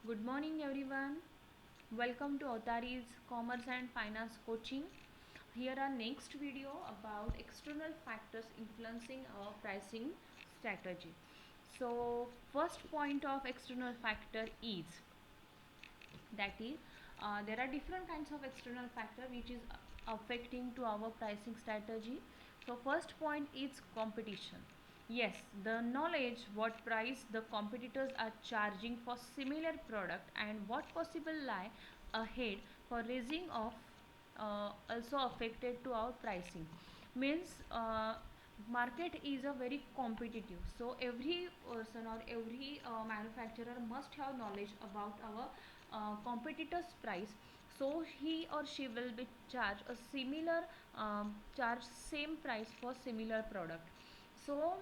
Good morning, everyone. Welcome to Autari's Commerce and Finance Coaching. Here our next video about external factors influencing our pricing strategy. So, first point of external factor is that is there are different kinds of external factor which is affecting to our pricing strategy. So first point is competition. Yes, the knowledge what price the competitors are charging for similar product and what possible lie ahead for raising of also affected to our pricing. Means market is a very competitive, so every person or every manufacturer must have knowledge about our competitors price, so he or she will be charged a similar charge same price for similar product. So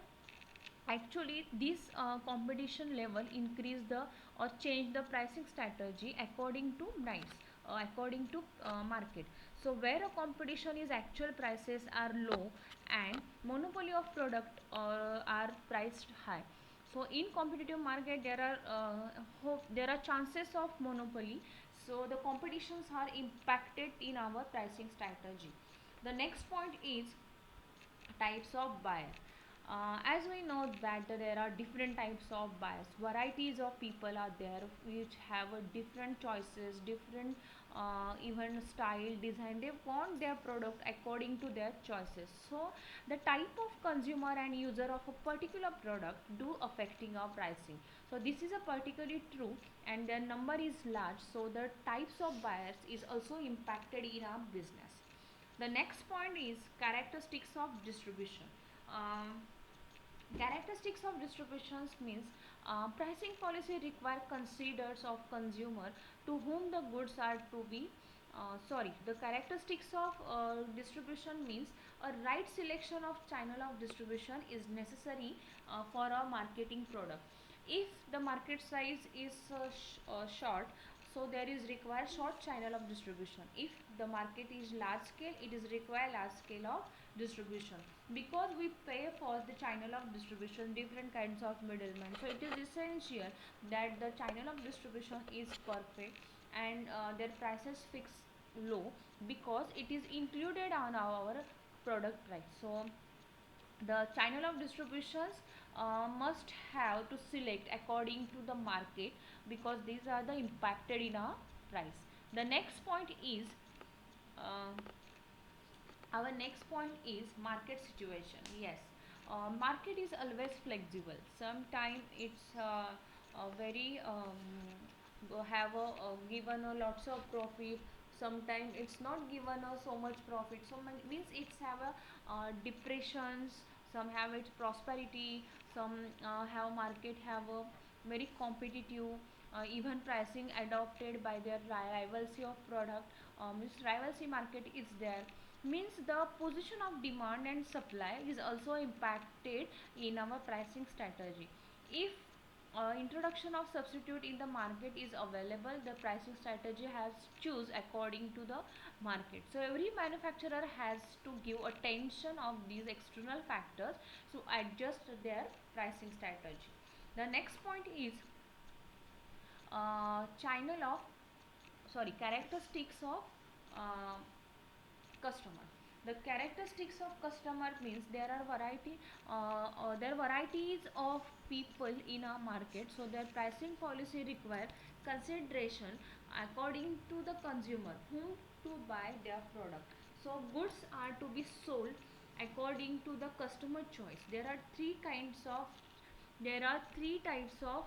actually this competition level increase the or change the pricing strategy according to price, according to market. So where a competition is actual prices are low and monopoly of product are priced high. So in competitive market there are there are chances of monopoly, so the competitions are impacted in our pricing strategy. The next point is types of buyer. As we know that there are different types of buyers, varieties of people are there which have a different choices, different even style design, they want their product according to their choices. So the type of consumer and user of a particular product do affecting our pricing. So this is a particularly true and their number is large, so the types of buyers is also impacted in our business. The next point is characteristics of distribution. Um, Characteristics of distributions means pricing policy require considers of consumer to whom the goods are to be the characteristics of distribution means a right selection of channel of distribution is necessary for a marketing product. If the market size is short, so there is required short channel of distribution. If the market is large scale, it is required large scale of distribution, because we pay for the channel of distribution different kinds of middlemen. So it is essential that the channel of distribution is perfect and their prices fixed low, because it is included on our product price. So the channel of distributions must have to select according to the market, because these are the impacted in our price. The next point is uh, our next point is market situation. Yes, market is always flexible. Sometimes it's very have given a lots of profit. Sometimes it's not given so much profit. So means it's have a depressions. Some have its prosperity. Some have market have a very competitive. Even pricing adopted by their rivalry of product. Means rivalry market is there, means the position of demand and supply is also impacted in our pricing strategy. If introduction of substitute in the market is available, the pricing strategy has choose according to the market. So every manufacturer has to give attention of these external factors to adjust their pricing strategy. The next point is channel of characteristics of uh, customer. The characteristics of customer means there are there are varieties of people in a market, so their pricing policy require consideration according to the consumer whom to buy their product. So goods are to be sold according to the customer choice. There are three types of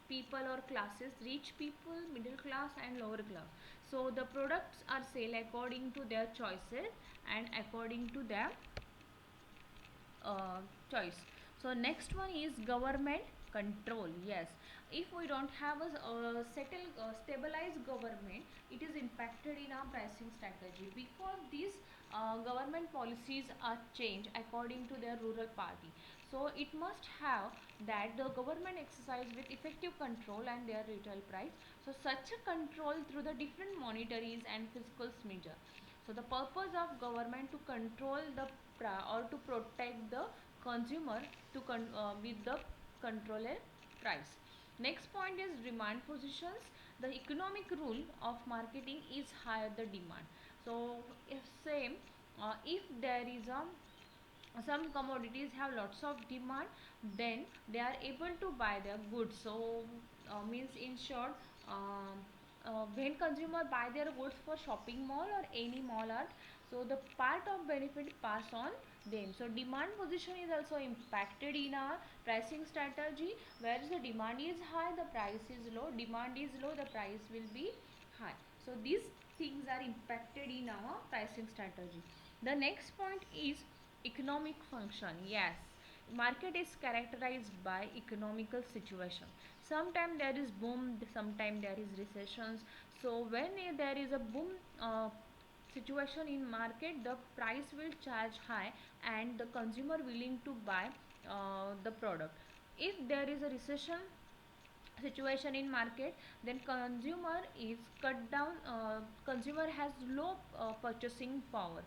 people or classes: rich people, middle class and lower class. So the products are sold according to their choices and according to their uh, choice. So next one is government control. Yes, if we don't have a stabilized government, it is impacted in our pricing strategy, because these government policies are changed according to their rural party. So it must have that the government exercise with effective control and their retail price. So such a control through the different monetaries and fiscal measure. So the purpose of government to control the or to protect the consumer to with the controller price. Next point is demand positions. The economic rule of marketing is higher the demand. So if same, if there is a some commodities have lots of demand, then they are able to buy their goods. So means in short, when consumer buy their goods for shopping mall or any mall art, so the part of benefit pass on them. So demand position is also impacted in our pricing strategy. Whereas the demand is high, the price is low. Demand is low, the price will be high. So these things are impacted in our pricing strategy. The next point is economic function. Yes, market is characterized by economical situation. Sometimes there is boom, sometimes there is recessions. So when there is a boom situation in market, the price will charge high and the consumer willing to buy the product. If there is a recession situation in market, then consumer is cut down, consumer has low purchasing power.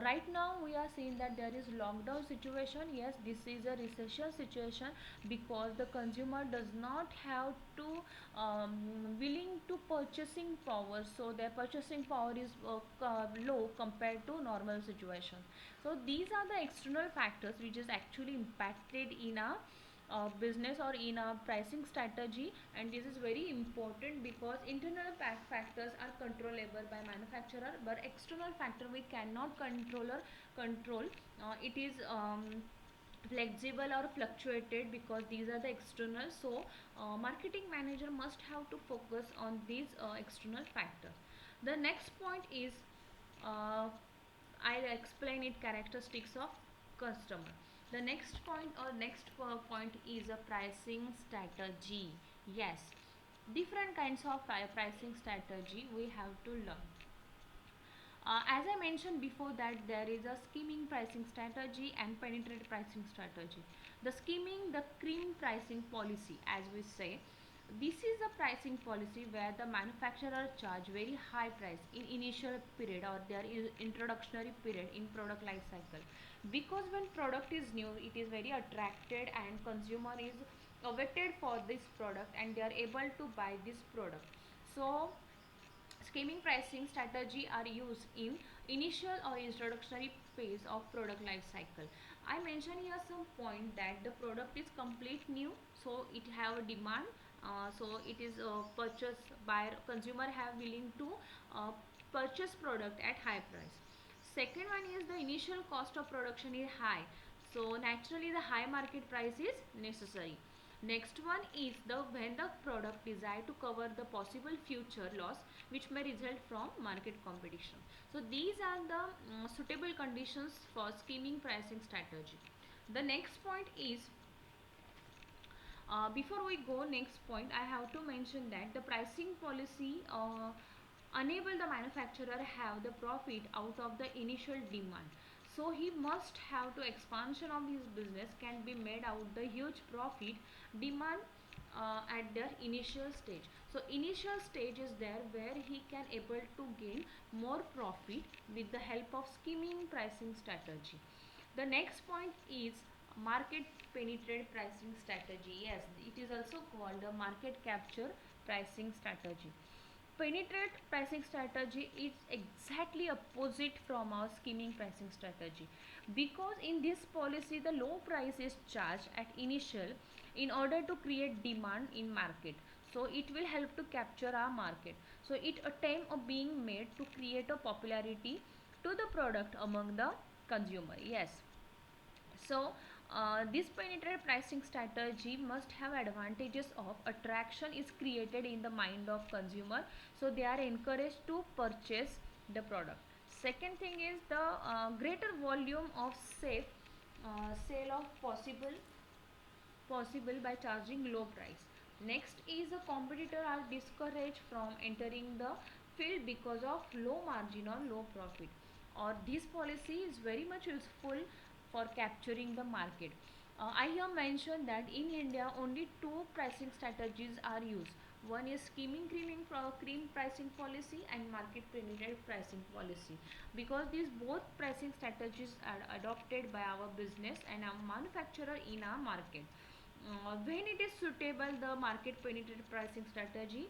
Right now we are seeing that there is lockdown situation. Yes, this is a recession situation because the consumer does not have to willing to purchasing power, so their purchasing power is low compared to normal situation. So these are the external factors which is actually impacted in a business or in a pricing strategy, and this is very important because internal factors are controllable by manufacturer, but external factor we cannot control. It is flexible or fluctuated because these are the external. So marketing manager must have to focus on these external factors. The next point is I'll explain it characteristics of customer. The next point or next point is a pricing strategy. Yes, different kinds of pricing strategy we have to learn. As I mentioned before that there is a skimming pricing strategy and penetrate pricing strategy. The skimming, the cream pricing policy as we say, this is a pricing policy where the manufacturer charge very high price in initial period or there is introductory period in product life cycle, because when product is new it is very attracted and consumer is awaited for this product and they are able to buy this product. So skimming pricing strategy are used in initial or introductory phase of product life cycle. I mentioned here some point that the product is complete new, so it have a demand, so it is purchased by consumer have willing to uh, purchase product at high price. Second one is the initial cost of production is high, so naturally the high market price is necessary. Next one is the when the product desired to cover the possible future loss which may result from market competition. So these are the suitable conditions for skimming pricing strategy. The next point is before we go next point, I have to mention that the pricing policy enable the manufacturer have the profit out of the initial demand. So he must have to expansion of his business can be made out the huge profit demand at their initial stage. So initial stage is there where he can able to gain more profit with the help of skimming pricing strategy. The next point is market penetrate pricing strategy. Yes, it is also called the market capture pricing strategy. Penetrate pricing strategy is exactly opposite from our skimming pricing strategy, because in this policy the low price is charged at initial in order to create demand in market. So it will help to capture our market. So it attempt of being made to create a popularity to the product among the consumer. Yes, so this penetrate pricing strategy must have advantages of attraction is created in the mind of consumer, so they are encouraged to purchase the product. Second thing is the greater volume of safe sale of possible by charging low price. Next is a competitor are discouraged from entering the field because of low margin or low profit. Or this policy is very much useful for capturing the market. I have mentioned that in India only two pricing strategies are used. One is cream pricing policy and market penetrated pricing policy, because these both pricing strategies are adopted by our business and our manufacturer in our market. When it is suitable, the market penetrated pricing strategy.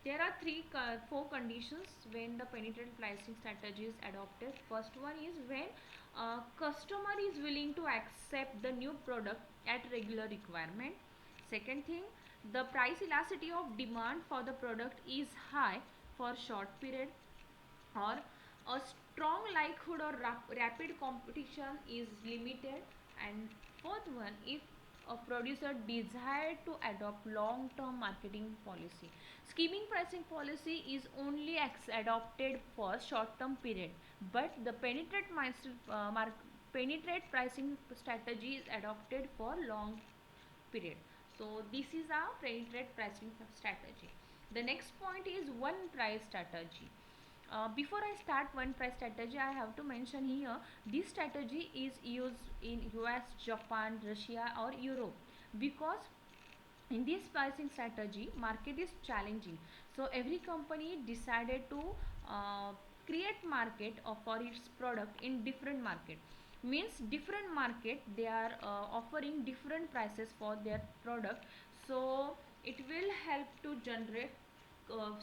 There are four conditions when the penetrated pricing strategy is adopted. First one is when customer is willing to accept the new product at regular requirement. Second thing, the price elasticity of demand for the product is high for short period, or a strong likelihood or rapid competition is limited. And fourth one, if a producer desired to adopt long term marketing policy. Skimming pricing policy is only adopted for short term period, but the penetrate pricing strategy is adopted for long period. So this is our penetrate pricing strategy. The next point is one price strategy. Before I start one price strategy, I have to mention here this strategy is used in US, Japan, Russia or Europe, because in this pricing strategy market is challenging, so every company decided to uh, create market for its product in different market. Means different market they are offering different prices for their product, so it will help to generate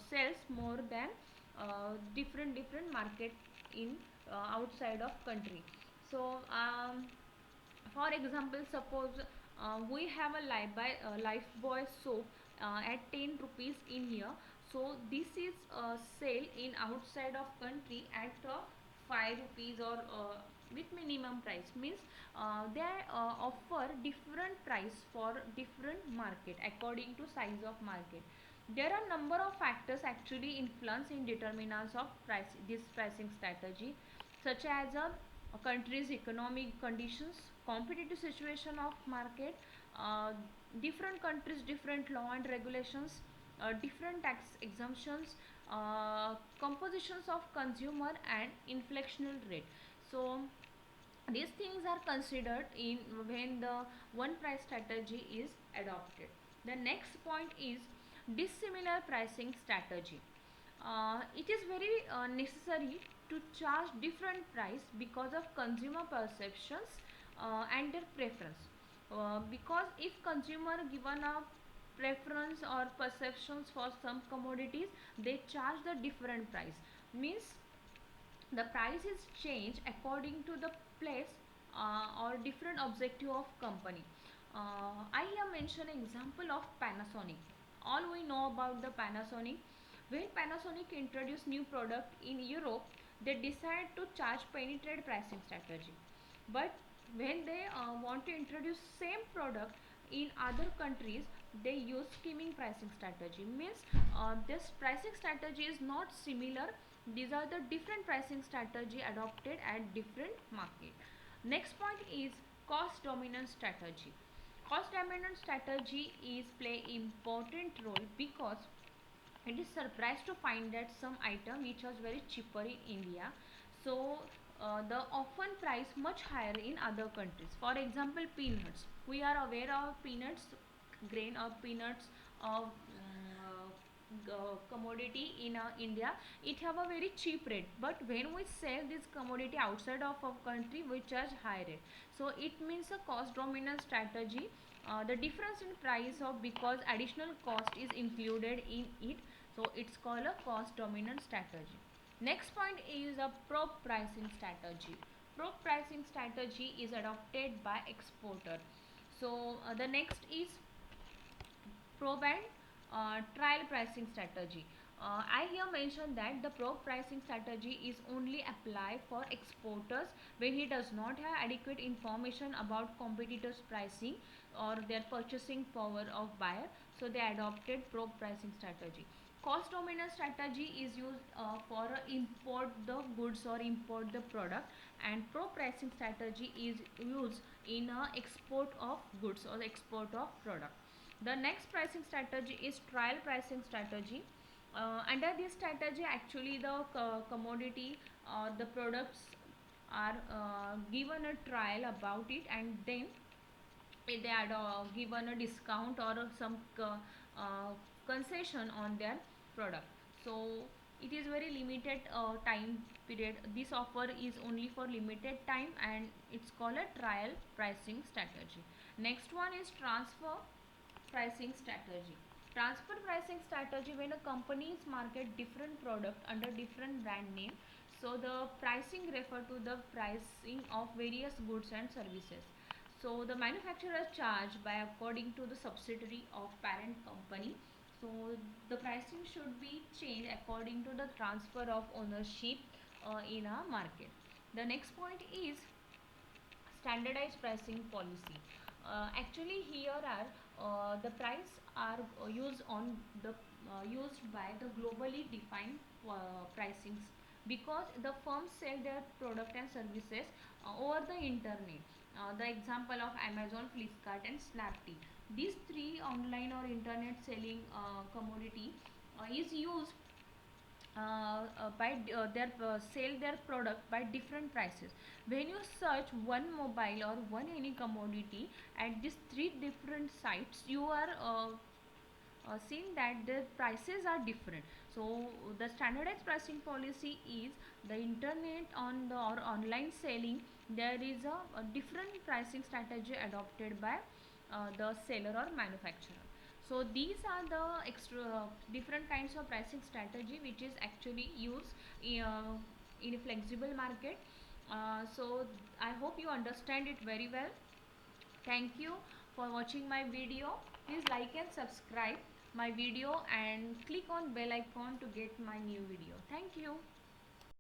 sales more than different market in outside of country. So for example, suppose we have a life boy soap at 10 rupees in here, so this is sale in outside of country at 5 rupees, or with minimum price. Means they offer different price for different market according to size of market. There are number of factors actually influence in determinants of this pricing strategy, such as a country's economic conditions, competitive situation of market, uh, different countries, different law and regulations, different tax exemptions, compositions of consumer and inflationary rate. So these things are considered in when the one price strategy is adopted. The next point is dissimilar pricing strategy. It is very necessary to charge different price because of consumer perceptions and their preference. Because if consumer given a preference or perceptions for some commodities, they charge the different price. Means the price is changed according to the place or different objective of company. I have mentioned example of Panasonic. All we know about the Panasonic. When Panasonic introduced new product in Europe, they decide to charge penetrate pricing strategy. But when they want to introduce same product in other countries, they use skimming pricing strategy. Means this pricing strategy is not similar. These are the different pricing strategy adopted at different market. Next point is cost dominant strategy. Cost dominant strategy is play important role because it is surprised to find that some item which was very cheaper in India, so the often price much higher in other countries. For example, peanuts. We are aware of peanuts, grain or peanuts of commodity in India. It have a very cheap rate, but when we sell this commodity outside of our country, we charge high rate. So it means a cost dominant strategy. The difference in price of because additional cost is included in it, so it's called a cost dominant strategy. Next point is a probe pricing strategy. Probe pricing strategy is adopted by exporter. So the next is probe and trial pricing strategy. I here mentioned that the probe pricing strategy is only applied for exporters when he does not have adequate information about competitors' pricing or their purchasing power of buyer. So they adopted probe pricing strategy. Cost dominant strategy is used for import the goods or import the product, and probe pricing strategy is used in export of goods or export of product. The next pricing strategy is trial pricing strategy. Under this strategy, actually the commodity or the products are given a trial about it, and then they are given a discount or some concession on their product. So it is very limited time period. This offer is only for limited time, and it's called a trial pricing strategy. Next one is transfer pricing strategy. Transfer pricing strategy, when a companies market different product under different brand name, so the pricing refer to the pricing of various goods and services. So the manufacturer charge by according to the subsidiary of parent company. So the pricing should be changed according to the transfer of ownership in a market. The next point is standardized pricing policy. Actually here are the price are used by the globally defined pricings, because the firms sell their product and services over the internet. The example of Amazon, Flipkart and Snapdeal, these three online or internet selling commodity is used by their sell their product by different prices. When you search one mobile or one any commodity at these three different sites, you are seeing that the prices are different. So the standardized pricing policy is the internet on the or online selling, there is a different pricing strategy adopted by the seller or manufacturer. So these are the extra different kinds of pricing strategy which is actually used in a flexible market. So I hope you understand it very well. Thank you for watching my video. Please like and subscribe my video and click on bell icon to get my new video. Thank you.